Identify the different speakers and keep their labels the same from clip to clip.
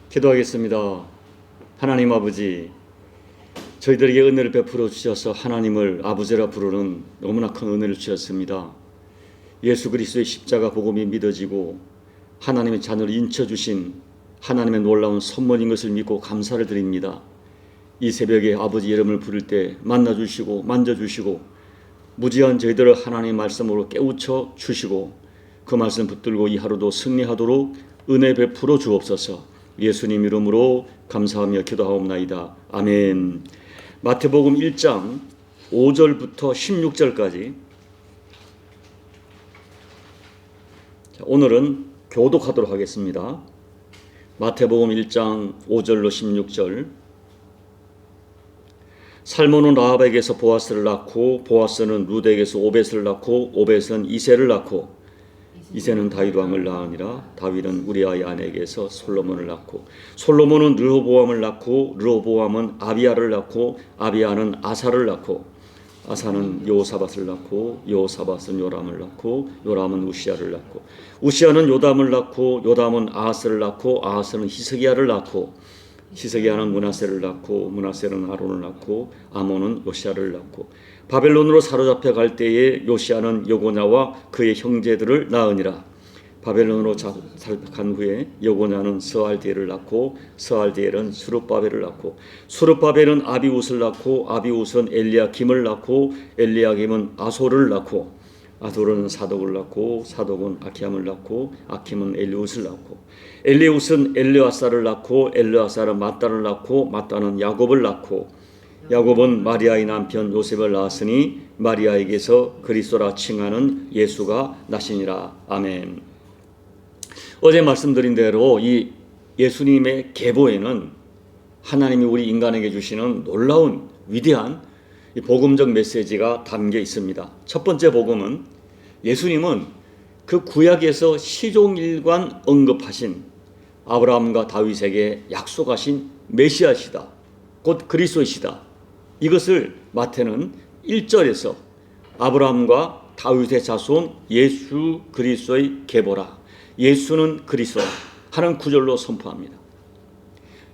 Speaker 1: 기도하겠습니다. 하나님 아버지, 저희들에게 은혜를 베풀어 주셔서 하나님을 아버지라 부르는 너무나 큰 은혜를 주셨습니다. 예수 그리스도의 십자가 복음이 믿어지고 하나님의 자녀를 인쳐주신 하나님의 놀라운 선물인 것을 믿고 감사를 드립니다. 이 새벽에 아버지 이름을 부를 때 만나주시고 만져주시고 무지한 저희들을 하나님의 말씀으로 깨우쳐 주시고 그 말씀 붙들고 이 하루도 승리하도록 은혜 베풀어 주옵소서. 예수님 이름으로 감사하며 기도하옵나이다. 아멘. 마태복음 1장 5절부터 16절까지 오늘은 교독하도록 하겠습니다. 마태복음 1장 5절로 16절. 살몬은 라합에게서 보아스를 낳고 보아스는 룻에게서 오벳을 낳고 오벳은 이새를 낳고 이새는 다윗 왕을 낳으니라. 다윗은 우리아의 아내에게서 솔로몬을 낳고 솔로몬은 르호보암을 낳고 르호보암은 아비야를 낳고 아비야는 아사를 낳고 아사는 여호사밧을 낳고 여호사밧은 요람을 낳고 요람은 우시야를 낳고 우시야는 요담을 낳고 요담은 아하스를 낳고 아하스는 히스기야를 낳고 히스기야는 므낫세를 낳고 므낫세는 아론을 낳고 아몬은 요시야를 낳고 바벨론으로 사로잡혀 갈 때에 요시야는 여고냐와 그의 형제들을 낳으니라. 바벨론으로 간 후에 여고냐는 스알디엘을 낳고 스알디엘은 수룹바벨을 낳고 수룹바벨은 아비웃을 낳고 아비웃은 엘리야김을 낳고 엘리야김은 아솔을 낳고 아솔은 사독을 낳고 사독은 아키암을 낳고 아킴은 엘리웃을 낳고 엘리웃은 엘르아사를 낳고 엘르아사는 mat단을 낳고 mat단은 야곱을 낳고 야곱은 마리아의 남편 요셉을 낳았으니 마리아에게서 그리스도라 칭하는 예수가 나시니라. 아멘. 어제 말씀드린 대로 이 예수님의 계보에는 하나님이 우리 인간에게 주시는 놀라운 위대한 복음적 메시지가 담겨 있습니다. 첫 번째 복음은 예수님은 그 구약에서 시종일관 언급하신 아브라함과 다윗에게 약속하신 메시아시다. 곧 그리스도이시다. 이것을 마태는 1절에서 아브라함과 다윗의 자손 예수 그리스도의 계보라. 예수는 그리스도라 하는 구절로 선포합니다.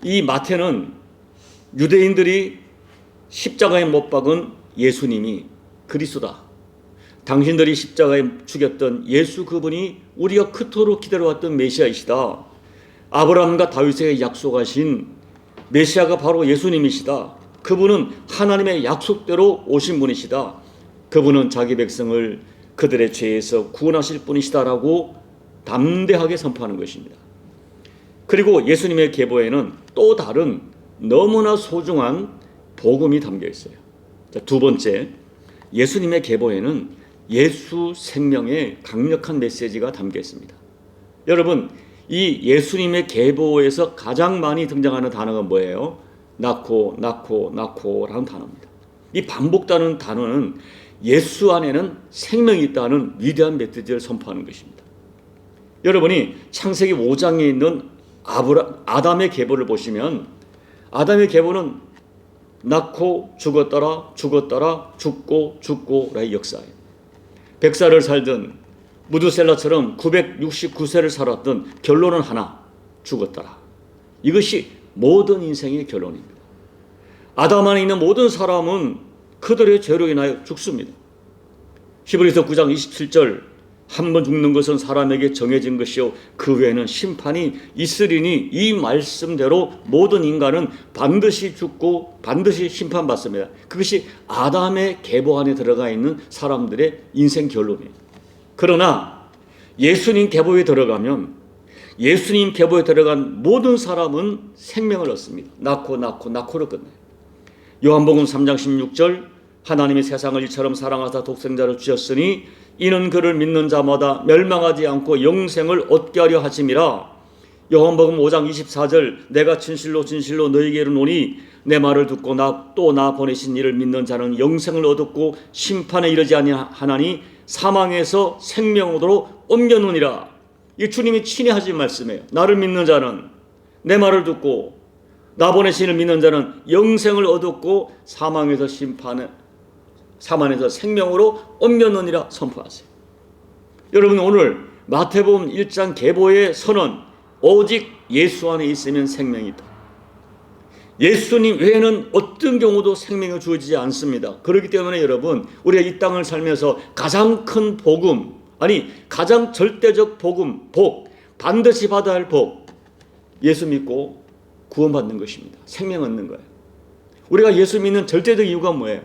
Speaker 1: 이 마태는 유대인들이 십자가에 못 박은 예수님이 그리스도다. 당신들이 십자가에 죽였던 예수 그분이 우리가 그토록 기다려왔던 메시아이시다. 아브라함과 다윗에게 약속하신 메시아가 바로 예수님이시다. 그분은 하나님의 약속대로 오신 분이시다. 그분은 자기 백성을 그들의 죄에서 구원하실 분이시다라고 담대하게 선포하는 것입니다. 그리고 예수님의 계보에는 또 다른 너무나 소중한 복음이 담겨 있어요. 두 번째, 예수님의 계보에는 예수 생명의 강력한 메시지가 담겨 있습니다. 여러분, 이 예수님의 계보에서 가장 많이 등장하는 단어가 뭐예요? 낳고라는 단어입니다. 이 반복되는 단어는 예수 안에는 생명이 있다는 위대한 메시지를 선포하는 것입니다. 여러분이 창세기 5장에 있는 아담의 계보를 보시면 아담의 계보는 낳고 죽었더라 죽고라의 역사예요. 100살을 살던 무드셀라처럼 969세를 살았던 결론은 하나, 죽었더라. 이것이 모든 인생의 결론입니다. 아담 안에 있는 모든 사람은 그들의 죄로 인하여 죽습니다. 히브리서 9장 27절 한 번 죽는 것은 사람에게 정해진 것이요 그 외에는 심판이 있으리니 이 말씀대로 모든 인간은 반드시 죽고 반드시 심판받습니다. 그것이 아담의 계보 안에 들어가 있는 사람들의 인생 결론이에요. 그러나 예수님 계보에 들어가면 예수님 계보에 들어간 모든 사람은 생명을 얻습니다. 낳고로 끝나요. 요한복음 3장 16절 하나님이 세상을 이처럼 사랑하사 독생자를 주셨으니 이는 그를 믿는 자마다 멸망하지 않고 영생을 얻게 하려 하심이라. 요한복음 5장 24절 내가 진실로 너희에게 이르노니 내 말을 듣고 나 보내신 이를 믿는 자는 영생을 얻었고 심판에 이르지 아니하나니 사망에서 생명으로 옮겨놓으니라. 이 주님이 친히 하신 말씀이에요. 나를 믿는 자는 내 말을 듣고 나 보내신 이를 믿는 자는 영생을 얻었고 사망에서 생명으로 옮겨놓으니라 선포하세요. 여러분 오늘 마태복음 1장 계보의 선언 오직 예수 안에 있으면 생명이 있다. 예수님 외에는 어떤 경우도 생명이 주어지지 않습니다. 그렇기 때문에 여러분, 우리가 이 땅을 살면서 가장 큰 복음, 아니 가장 절대적 복음, 복, 반드시 받아야 할 복, 예수 믿고 구원받는 것입니다. 생명 얻는 거예요. 우리가 예수 믿는 절대적 이유가 뭐예요?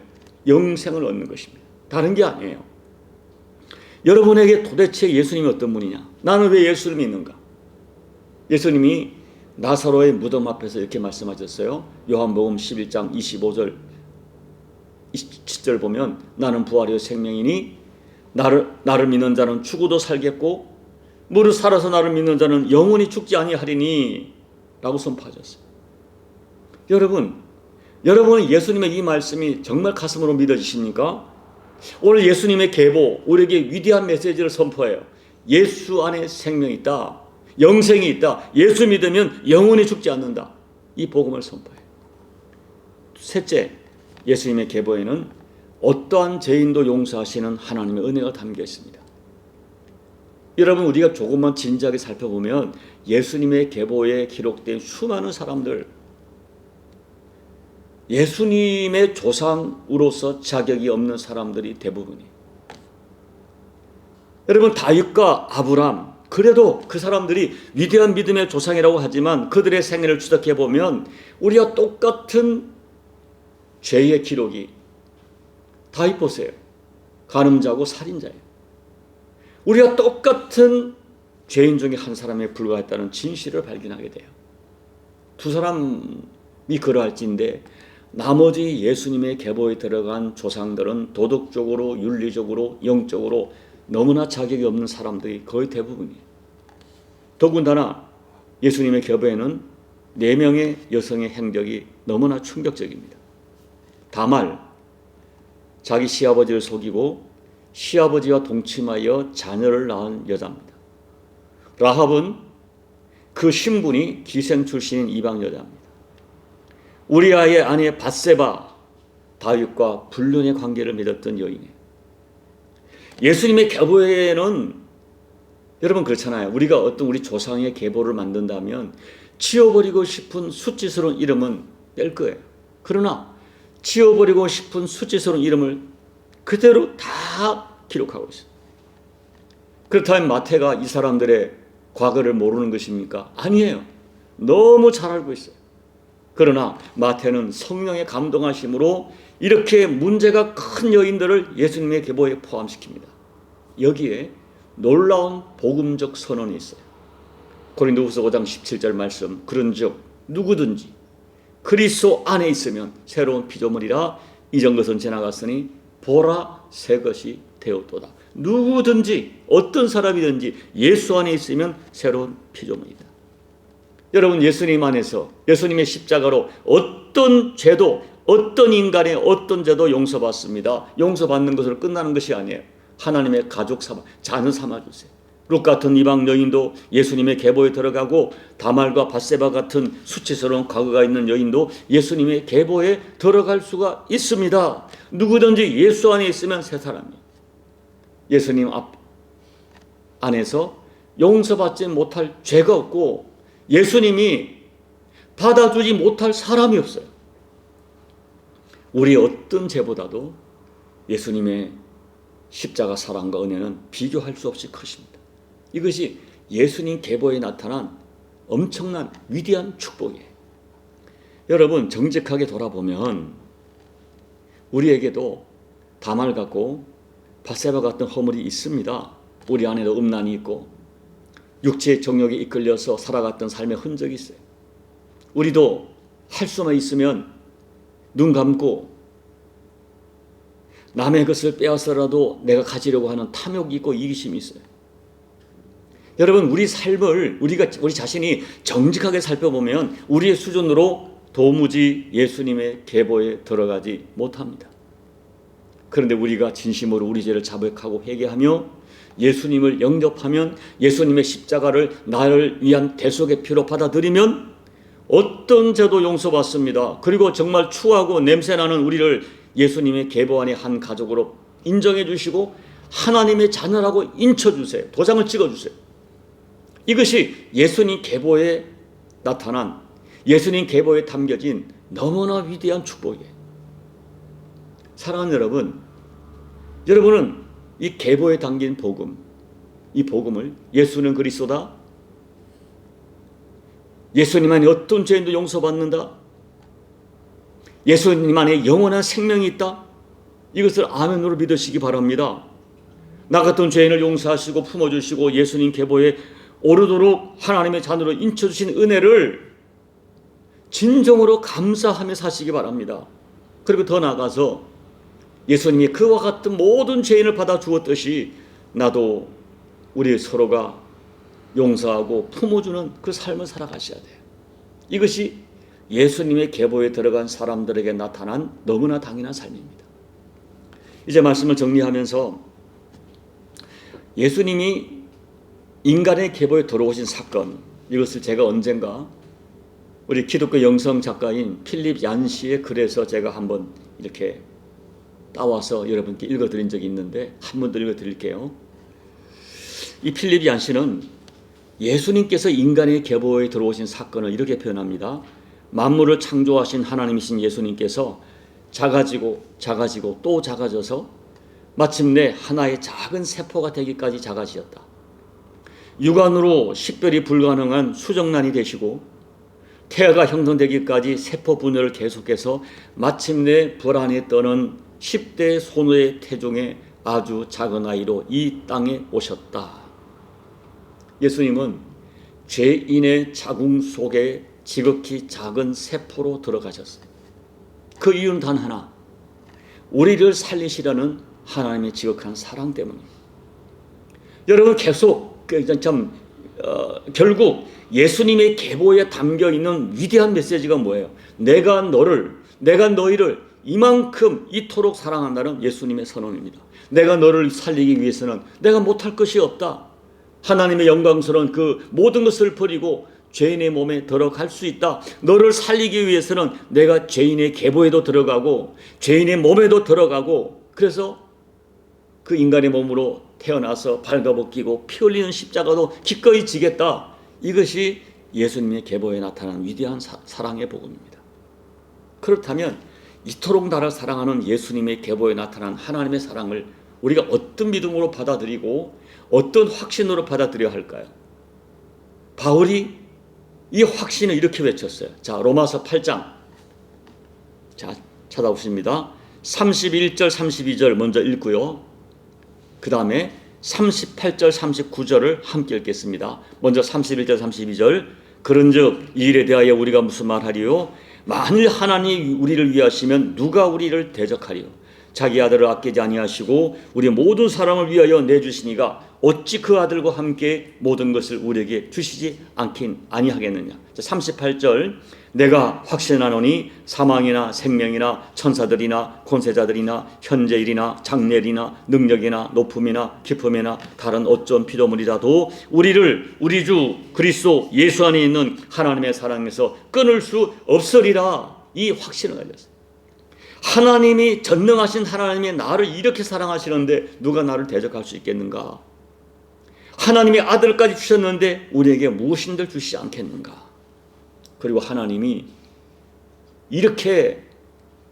Speaker 1: 영생을 얻는 것입니다. 다른 게 아니에요. 여러분에게 도대체 예수님이 어떤 분이냐? 나는 왜 예수를 믿는가? 예수님이 나사로의 무덤 앞에서 이렇게 말씀하셨어요. 요한복음 11장 25절 27절 보면 나는 부활이요 생명이니 나를 믿는 자는 죽어도 살겠고 무릇 살아서 나를 믿는 자는 영원히 죽지 아니하리니 라고 선포하셨어요. 여러분은 예수님의 이 말씀이 정말 가슴으로 믿어지십니까? 오늘 예수님의 계보, 우리에게 위대한 메시지를 선포해요. 예수 안에 생명이 있다. 영생이 있다. 예수 믿으면 영원히 죽지 않는다. 이 복음을 선포해요. 셋째, 예수님의 계보에는 어떠한 죄인도 용서하시는 하나님의 은혜가 담겨 있습니다. 여러분, 우리가 조금만 진지하게 살펴보면 예수님의 계보에 기록된 수많은 사람들, 예수님의 조상으로서 자격이 없는 사람들이 대부분이에요. 여러분, 다윗과 아브람, 그래도 그 사람들이 위대한 믿음의 조상이라고 하지만 그들의 생애를 추적해 보면 우리와 똑같은 죄의 기록이, 다윗 보세요. 간음자고 살인자예요. 우리가 똑같은 죄인 중에 한 사람에 불과했다는 진실을 발견하게 돼요. 두 사람이 그러할진데 나머지 예수님의 계보에 들어간 조상들은 도덕적으로, 윤리적으로, 영적으로 너무나 자격이 없는 사람들이 거의 대부분이에요. 더군다나 예수님의 계보에는 4명의 여성의 행적이 너무나 충격적입니다. 다말, 자기 시아버지를 속이고 시아버지와 동침하여 자녀를 낳은 여자입니다. 라합은 그 신분이 기생 출신인 이방 여자입니다. 우리아의 아내 밧세바, 다윗과 불륜의 관계를 맺었던 여인이에요. 예수님의 계보에는 여러분 그렇잖아요. 우리가 어떤 우리 조상의 계보를 만든다면 지워버리고 싶은 수치스러운 이름은 뺄 거예요. 그러나 지워버리고 싶은 수치스러운 이름을 그대로 다 기록하고 있어요. 그렇다면 마태가 이 사람들의 과거를 모르는 것입니까? 아니에요. 너무 잘 알고 있어요. 그러나 마태는 성령의 감동하심으로 이렇게 문제가 큰 여인들을 예수님의 계보에 포함시킵니다. 여기에 놀라운 복음적 선언이 있어요. 고린도후서 5장 17절 말씀, 그런즉 누구든지 그리스도 안에 있으면 새로운 피조물이라 이전 것은 지나갔으니 보라 새 것이 되었도다. 누구든지 어떤 사람이든지 예수 안에 있으면 새로운 피조물이다. 여러분, 예수님 안에서 예수님의 십자가로 어떤 죄도, 어떤 인간의 어떤 죄도 용서받습니다. 용서받는 것으로 끝나는 것이 아니에요. 하나님의 가족 삼아, 자녀 삼아주세요. 룻 같은 이방 여인도 예수님의 계보에 들어가고 다말과 밧세바 같은 수치스러운 과거가 있는 여인도 예수님의 계보에 들어갈 수가 있습니다. 누구든지 예수 안에 있으면 새 사람이에요. 예수님 안에서 용서받지 못할 죄가 없고 예수님이 받아주지 못할 사람이 없어요. 우리 어떤 죄보다도 예수님의 십자가 사랑과 은혜는 비교할 수 없이 크십니다. 이것이 예수님 계보에 나타난 엄청난 위대한 축복이에요. 여러분, 정직하게 돌아보면 우리에게도 다말 같고 밧세바 같은 허물이 있습니다. 우리 안에도 음란이 있고 육체의 정욕에 이끌려서 살아갔던 삶의 흔적이 있어요. 우리도 할 수만 있으면 눈 감고 남의 것을 빼앗아라도 내가 가지려고 하는 탐욕이 있고 이기심이 있어요. 여러분, 우리 삶을 우리 자신이 정직하게 살펴보면 우리의 수준으로 도무지 예수님의 계보에 들어가지 못합니다. 그런데 우리가 진심으로 우리 죄를 자백하고 회개하며 예수님을 영접하면 예수님의 십자가를 나를 위한 대속의 피로 받아들이면 어떤 죄도 용서받습니다. 그리고 정말 추하고 냄새나는 우리를 예수님의 계보 안에 한 가족으로 인정해 주시고 하나님의 자녀라고 인쳐주세요. 도장을 찍어주세요. 이것이 예수님 계보에 나타난, 예수님 계보에 담겨진 너무나 위대한 축복이에요. 사랑하는 여러분, 여러분은 이 계보에 담긴 복음, 이 복음을 예수는 그리스도다, 예수님 안에 어떤 죄인도 용서받는다, 예수님 안에 영원한 생명이 있다, 이것을 아멘으로 믿으시기 바랍니다. 나 같은 죄인을 용서하시고 품어주시고 예수님 계보에 오르도록 하나님의 자녀로 인쳐주신 은혜를 진정으로 감사하며 사시기 바랍니다. 그리고 더 나아가서 예수님이 그와 같은 모든 죄인을 받아 주었듯이 나도 우리 서로가 용서하고 품어주는 그 삶을 살아가셔야 돼요. 이것이 예수님의 계보에 들어간 사람들에게 나타난 너무나 당연한 삶입니다. 이제 말씀을 정리하면서 예수님이 인간의 계보에 들어오신 사건, 이것을 제가 언젠가 우리 기독교 영성 작가인 필립 얀 씨의 글에서 제가 한번 이렇게 따와서 여러분께 읽어드린 적이 있는데 한 번 더 읽어드릴게요. 이 필립 얀 씨는 예수님께서 인간의 계보에 들어오신 사건을 이렇게 표현합니다. 만물을 창조하신 하나님이신 예수님께서 작아지고 또 작아져서 마침내 하나의 작은 세포가 되기까지 작아지셨다. 육안으로 식별이 불가능한 수정란이 되시고 태아가 형성되기까지 세포 분열을 계속해서 마침내 불안에 떠는 10대 소녀의 태중에 아주 작은 아이로 이 땅에 오셨다. 예수님은 죄인의 자궁 속에 지극히 작은 세포로 들어가셨어요. 그 이유는 단 하나, 우리를 살리시려는 하나님의 지극한 사랑 때문입니다. 여러분 계속 결국 예수님의 계보에 담겨있는 위대한 메시지가 뭐예요? 내가 너희를 이만큼 이토록 사랑한다는 예수님의 선언입니다. 내가 너를 살리기 위해서는 내가 못할 것이 없다. 하나님의 영광스러운 그 모든 것을 버리고 죄인의 몸에 들어갈 수 있다. 너를 살리기 위해서는 내가 죄인의 계보에도 들어가고 죄인의 몸에도 들어가고, 그래서 그 인간의 몸으로 태어나서 발가벗기고 피 흘리는 십자가도 기꺼이 지겠다. 이것이 예수님의 계보에 나타난 위대한 사랑의 복음입니다. 그렇다면 이토록 나를 사랑하는 예수님의 계보에 나타난 하나님의 사랑을 우리가 어떤 믿음으로 받아들이고 어떤 확신으로 받아들여야 할까요? 바울이 이 확신을 이렇게 외쳤어요. 자, 로마서 8장. 자, 찾아보십니다. 31절, 32절 먼저 읽고요. 그 다음에 38절, 39절을 함께 읽겠습니다. 먼저 31절, 32절. 그런즉 이 일에 대하여 우리가 무슨 말하리요? 만일 하나님이 우리를 위하시면 누가 우리를 대적하리요? 자기 아들을 아끼지 아니하시고 우리 모든 사람을 위하여 내주시니가 어찌 그 아들과 함께 모든 것을 우리에게 주시지 아니하겠느냐. 38절. 내가 확신하노니 사망이나 생명이나 천사들이나 권세자들이나 현재일이나 장래일이나 능력이나 높음이나 깊음이나 다른 어떤 피조물이라도 우리를 우리 주 그리스도 예수 안에 있는 하나님의 사랑에서 끊을 수 없으리라. 이 확신을 가졌어요. 하나님이 전능하신 하나님이 나를 이렇게 사랑하시는데 누가 나를 대적할 수 있겠는가? 하나님이 아들까지 주셨는데 우리에게 무엇인들 주시지 않겠는가? 그리고 하나님이 이렇게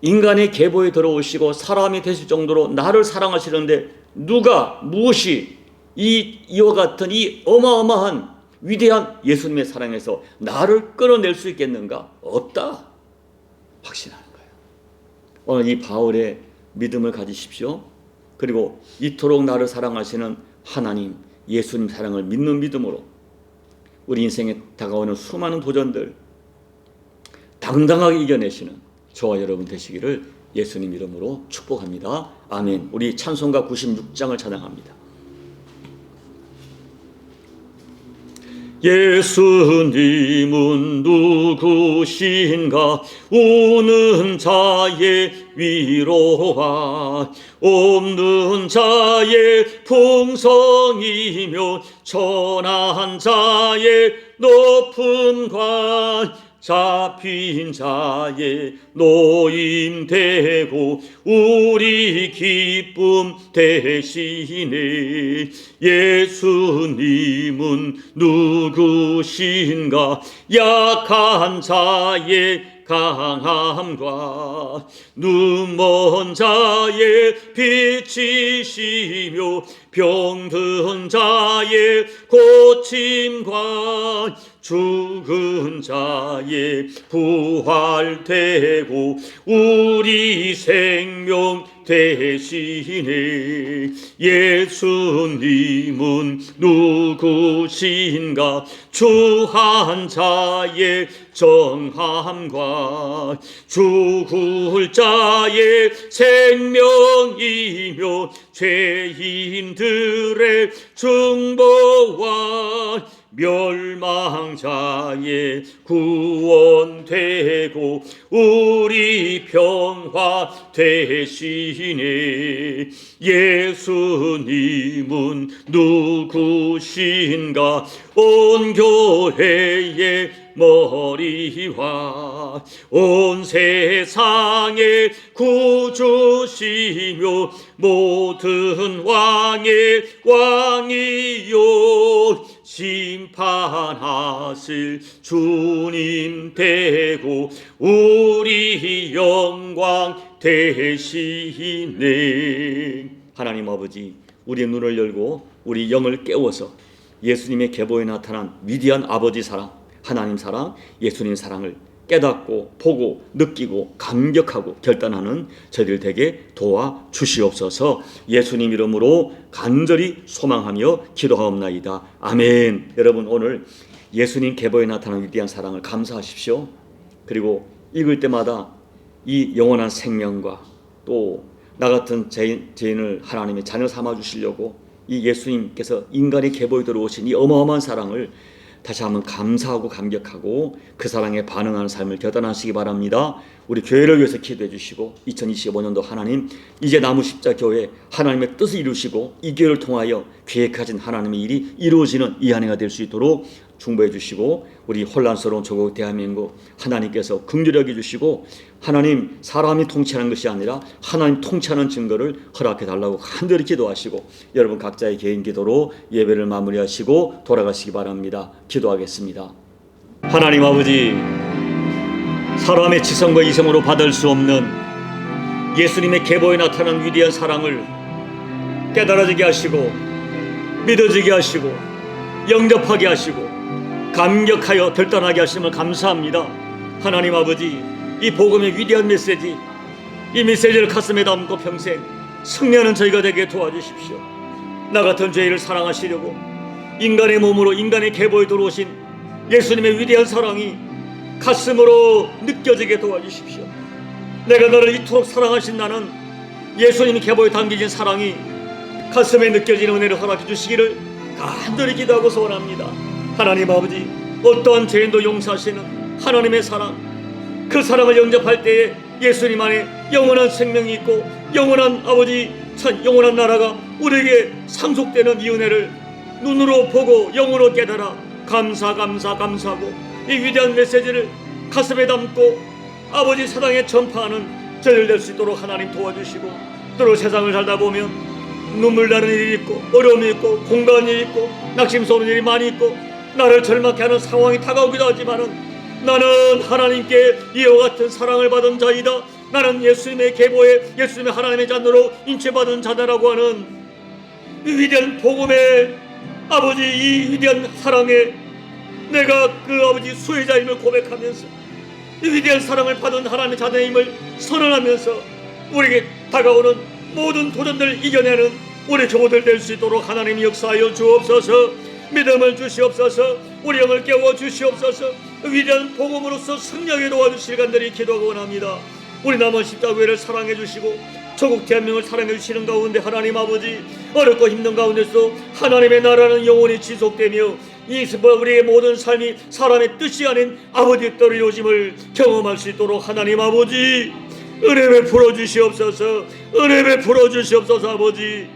Speaker 1: 인간의 계보에 들어오시고 사람이 되실 정도로 나를 사랑하시는데 누가 무엇이 이와 같은 이 어마어마한 위대한 예수님의 사랑에서 나를 끌어낼 수 있겠는가? 없다. 확신하는 거예요. 오늘 이 바울의 믿음을 가지십시오. 그리고 이토록 나를 사랑하시는 하나님 예수님 사랑을 믿는 믿음으로 우리 인생에 다가오는 수많은 도전들 당당하게 이겨내시는 저와 여러분 되시기를 예수님 이름으로 축복합니다. 아멘. 우리 찬송가 96장을 찬양합니다. 예수님은 누구신가? 우는 자의 위로와 없는 자의 풍성이며 천한 자의 높음과 잡힌 자의 노임되고 우리 기쁨 되시네. 예수님은 누구신가? 약한 자의 강함과 눈먼 자의 빛이시며 병든 자의 고침과 죽은 자의 부활되고 우리 생명 되시네. 예수님은 누구신가? 주한 자의 정함과 죽을 자의 생명이며 죄인들의 중보와 멸망자의 구원되고 우리 평화 되시네. 예수님은 누구신가? 온 교회의 머리와 온 세상의 구주시며 모든 왕의 왕이요 심판하실 주님 되고 우리 영광 되시네. 하나님 아버지, 우리의 눈을 열고 우리 영을 깨워서 예수님의 계보에 나타난 위대한 아버지 사랑, 하나님 사랑, 예수님 사랑을 깨닫고 보고 느끼고 감격하고 결단하는 저희들 되게 도와주시옵소서. 예수님 이름으로 간절히 소망하며 기도하옵나이다. 아멘. 여러분, 오늘 예수님 계보에 나타난 위대한 사랑을 감사하십시오. 그리고 읽을 때마다 이 영원한 생명과 또 나 같은 죄인을 하나님의 자녀 삼아주시려고 이 예수님께서 인간의 계보에 들어오신 이 어마어마한 사랑을 다시 한번 감사하고 감격하고 그 사랑에 반응하는 삶을 결단하시기 바랍니다. 우리 교회를 위해서 기도해 주시고 2025년도 하나님 이제 남은 십자교회 하나님의 뜻을 이루시고 이 교회를 통하여 계획하신 하나님의 일이 이루어지는 이 한 해가 될 수 있도록 중보해 주시고 우리 혼란스러운 조국 대한민국 하나님께서 긍휼하게 주시고 하나님 사람이 통치하는 것이 아니라 하나님 통치하는 증거를 허락해 달라고 간절히 기도하시고 여러분 각자의 개인 기도로 예배를 마무리하시고 돌아가시기 바랍니다. 기도하겠습니다. 하나님 아버지, 사람의 지성과 이성으로 받을 수 없는 예수님의 계보에 나타난 위대한 사랑을 깨달아지게 하시고 믿어지게 하시고 영접하게 하시고 감격하여 결단하게 하심을 감사합니다. 하나님 아버지, 이 복음의 위대한 메시지, 이 메시지를 가슴에 담고 평생 승리하는 저희가 되게 도와주십시오. 나 같은 죄인을 사랑하시려고 인간의 몸으로 인간의 계보에 들어오신 예수님의 위대한 사랑이 가슴으로 느껴지게 도와주십시오. 내가 너를 이토록 사랑하신 나는 예수님의 계보에 담겨진 사랑이 가슴에 느껴지는 은혜를 허락해 주시기를 간절히 기도하고 소원합니다. 하나님 아버지, 어떠한 죄인도 용서하시는 하나님의 사랑, 그 사랑을 영접할 때에 예수님 안에 영원한 생명이 있고 영원한 아버지 참 영원한 나라가 우리에게 상속되는 이 은혜를 눈으로 보고 영으로 깨달아 감사하고 이 위대한 메시지를 가슴에 담고 아버지 사랑에 전파하는 저희들 될 수 있도록 하나님 도와주시고, 때로 세상을 살다 보면 눈물 나는 일이 있고 어려움이 있고 공간이 있고 낙심스러운 일이 많이 있고 나를 절망케 하는 상황이 다가오기도 하지만은 나는 하나님께 이와 같은 사랑을 받은 자이다. 나는 예수님의 계보에 예수님의 하나님의 자녀로 인체받은 자다라고 하는 이 위대한 복음의 아버지, 이 위대한 사랑에 내가 그 아버지 수혜자임을 고백하면서 이 위대한 사랑을 받은 하나님의 자녀임을 선언하면서 우리에게 다가오는 모든 도전들을 이겨내는 우리 교우들 될 수 있도록 하나님 역사하여 주옵소서. 믿음을 주시옵소서. 우리 영을 깨워 주시옵소서. 위대한 복음으로서 승리하게 도와주실 간절히 기도하고 원합니다. 우리 남은 십자교회를 사랑해 주시고 조국 대한민국을 사랑해 주시는 가운데 하나님 아버지, 어렵고 힘든 가운데서 하나님의 나라는 영원히 지속되며 이 우리의 모든 삶이 사람의 뜻이 아닌 아버지의 뜻을 이루어짐을 경험할 수 있도록 하나님 아버지 은혜 베풀어 주시옵소서. 은혜 베풀어 주시옵소서. 아버지,